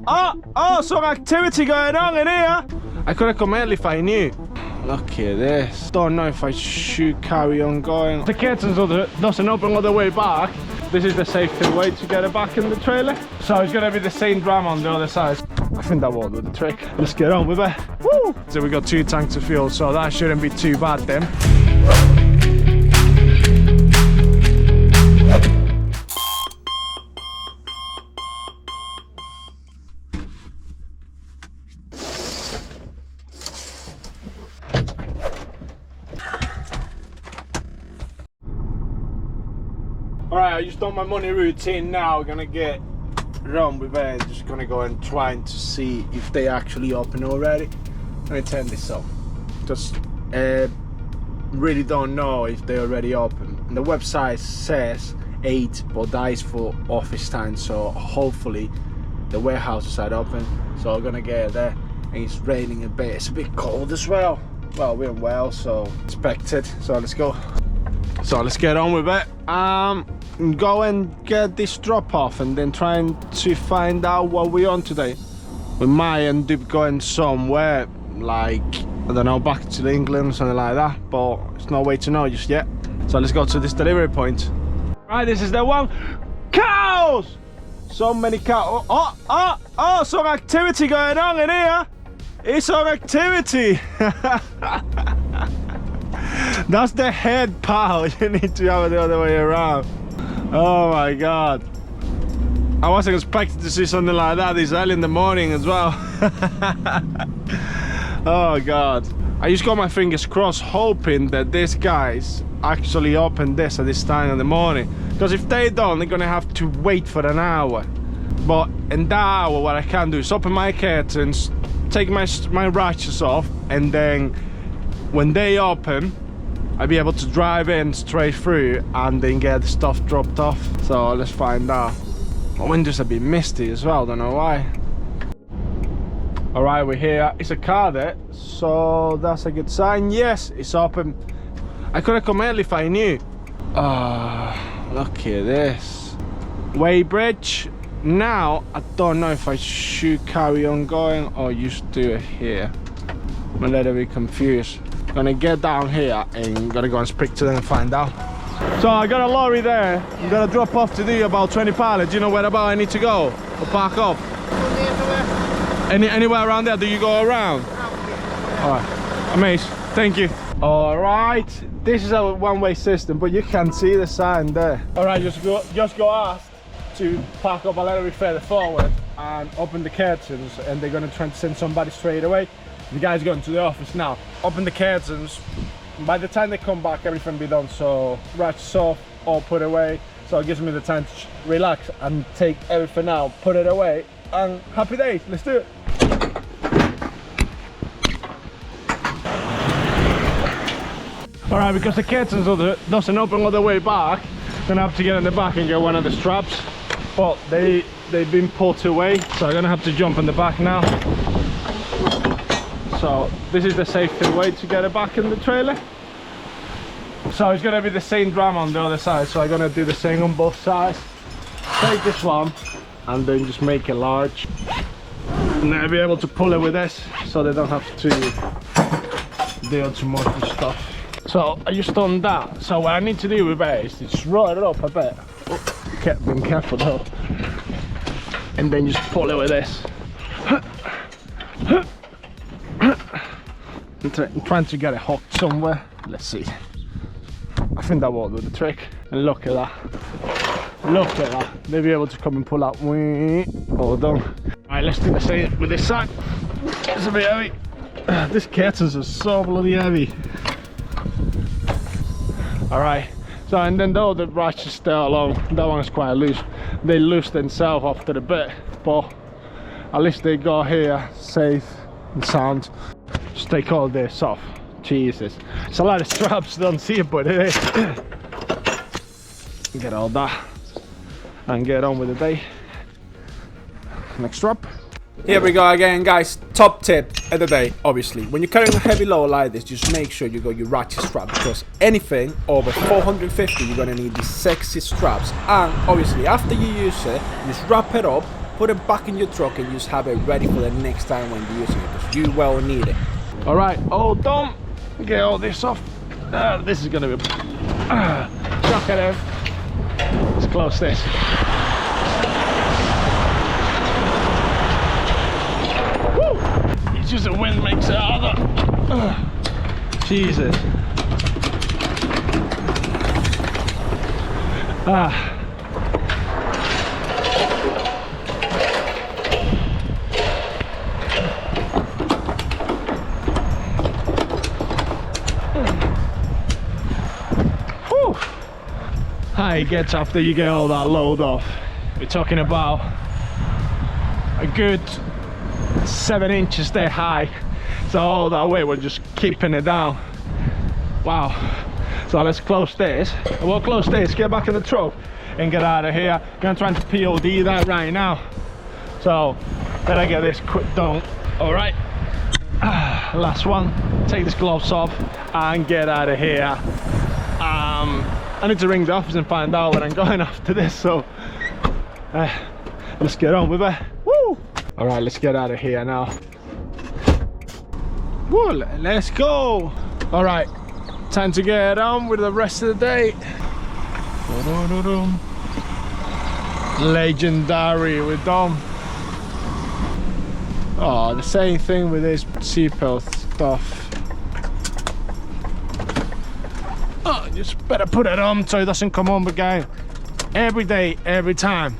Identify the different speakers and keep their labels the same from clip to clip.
Speaker 1: some activity going on in here. I could have come early if I knew. Look at this. Don't know if I should carry on going. The curtains doesn't open all the way back. This is the safety way to get it back in the trailer. So it's gonna be the same drum on the other side. I think that will do the trick. Let's get on with it. Woo! So we got 2 tanks of fuel, so that shouldn't be too bad then. Alright, I just done my money routine now. Gonna get run with it. Just gonna go and trying to see if they actually open already. Let me turn this off. Just really don't know if they already open. And the website says 8, but that is for office time. So hopefully the warehouses are open. So I'm gonna get there. And it's raining a bit. It's a bit cold as well. Well, we're in Wales, so expected. So let's go. So let's get on with it. Go and get this drop off and then trying to find out what we're on today. We might end up going somewhere like, I don't know, back to England or something like that, but it's no way to know just yet. So let's go to this delivery point. Right, this is the one. Cows! So many cows. Oh, some activity going on in here. It's some activity. That's the head, pal. You need to have it the other way around. Oh my god. I wasn't expecting to see something like that this early in the morning as well. Oh god. I just got my fingers crossed hoping that these guys actually open this at this time in the morning. Because if they don't, they're gonna have to wait for an hour. But in that hour, what I can do is open my curtains, take my ratchets off, and then when they open, I'll be able to drive in straight through and then get the stuff dropped off. So let's find out. My windows a bit misty as well, don't know why. Alright, we're here. It's a car there, so that's a good sign. Yes, it's open. I could have come early if I knew. Look at this. Weybridge. Now, I don't know if I should carry on going or just do it here. I'm a little bit confused. Gonna get down here and gotta go and speak to them and find out. So I got a lorry there. I'm gonna drop off to do about 20 pallets. You know where about I need to go or park up? Anywhere around there? Do you go around? Alright, amazing. Thank you. Alright, this is a one-way system, but you can see the sign there. Alright, just go ask to park up a little bit further forward and open the curtains, and they're gonna try to send somebody straight away. The guy's going to the office now. Open the curtains. By the time they come back, everything will be done. So ratchets off or put away. So it gives me the time to relax and take everything out, put it away, and happy days. Let's do it. All right, because the curtains doesn't open all the way back, I'm gonna have to get in the back and get one of the straps. But they've been pulled away, so I'm gonna have to jump in the back now. So this is the safety way to get it back in the trailer. So it's gonna be the same drum on the other side, so I'm gonna do the same on both sides. Take this one and then just make it large, and then I'll be able to pull it with this so they don't have to deal too much with stuff. So I just done that. So what I need to do with it is just roll it up a bit. Oh, kept being careful though. And then just pull it with this. I'm trying to get it hooked somewhere. Let's see. I think that will do the trick. And look at that. Look at that. They'll be able to come and pull out. Hold on. Alright, let's do the same with this side. It's a bit heavy. These curtains are so bloody heavy. Alright. So, and then though the ratchet's still along, that one's quite loose. They loose themselves after a bit, but at least they got here safe and sound. Just take all this off. Jesus, it's a lot of straps, don't see it, but it is. Get all that and get on with the day. Next strap. Here we go again, guys. Top tip of the day, obviously. When you're carrying a heavy load like this, just make sure you got your ratchet strap, because anything over 450, you're gonna need these sexy straps. And obviously, after you use it, just wrap it up
Speaker 2: put it back in your truck and just have it ready for the next time when you're using it, because you will need it.
Speaker 1: All right, all done. Get all this off. This is gonna be chuck it in. Let's close this. Woo! It's just the wind makes it harder. Jesus. How it gets after you get all that load off. We're talking about a good 7 inches there high, so all that way we're just keeping it down. Wow. So let's close this. We'll close this, get back in the truck and get out of here. Gonna try to POD that right now, so better get this quick done. All right, last one. Take this gloves off and get out of here. I need to ring the office and find out where I'm going after this, so let's get on with it. Woo! All right, let's get out of here now. Woo, let's go. All right, time to get on with the rest of the day. Legendary, we're done. Oh, the same thing with this seatbelt stuff. Oh, just better put it on so it doesn't come on again. Every day, every time.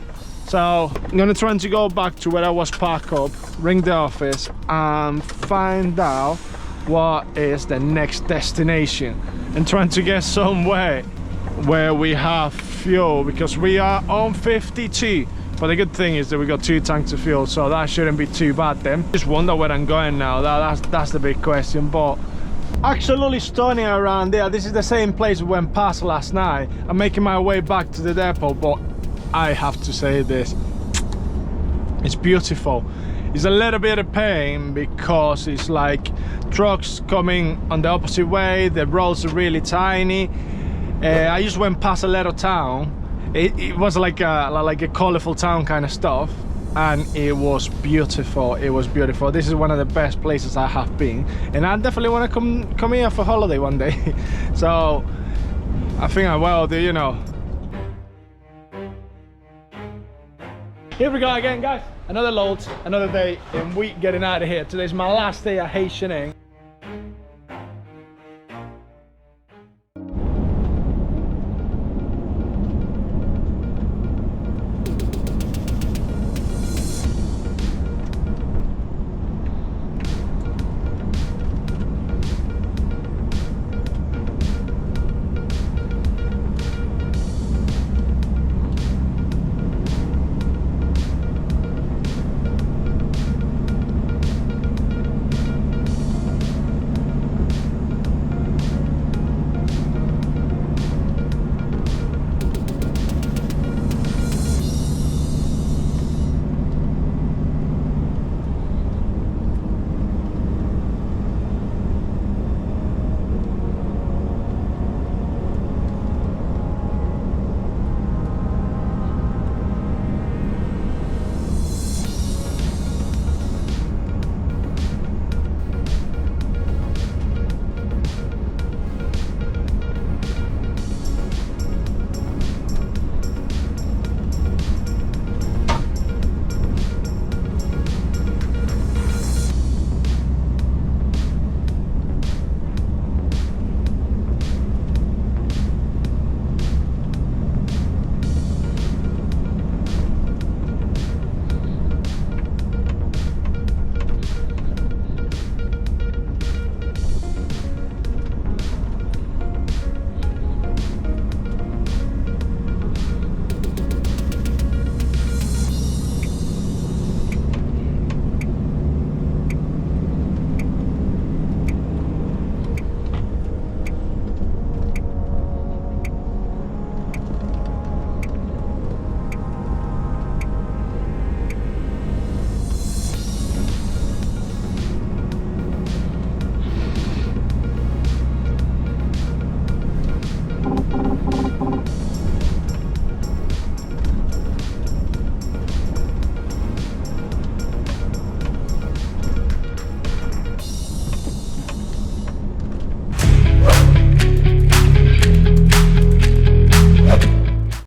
Speaker 1: So I'm gonna try to go back to where I was parked up, ring the office and find out what is the next destination, and trying to get somewhere where we have fuel, because we are on 52. But the good thing is that we got 2 tanks of fuel, so that shouldn't be too bad then. Just wonder where I'm going now. That's the big question. But absolutely stunning around there. This is the same place we went past last night. I'm making my way back to the depot, but I have to say this, it's beautiful. It's a little bit of pain because it's like trucks coming on the opposite way, the roads are really tiny. I just went past a little town. It was like a colorful town kind of stuff, and it was beautiful. It was beautiful. This is one of the best places I have been, and I definitely want to come here for holiday one day. So I think I will do, you know. Here we go again, guys. Another load, another day, and we getting out of here. Today's my last day at H&M.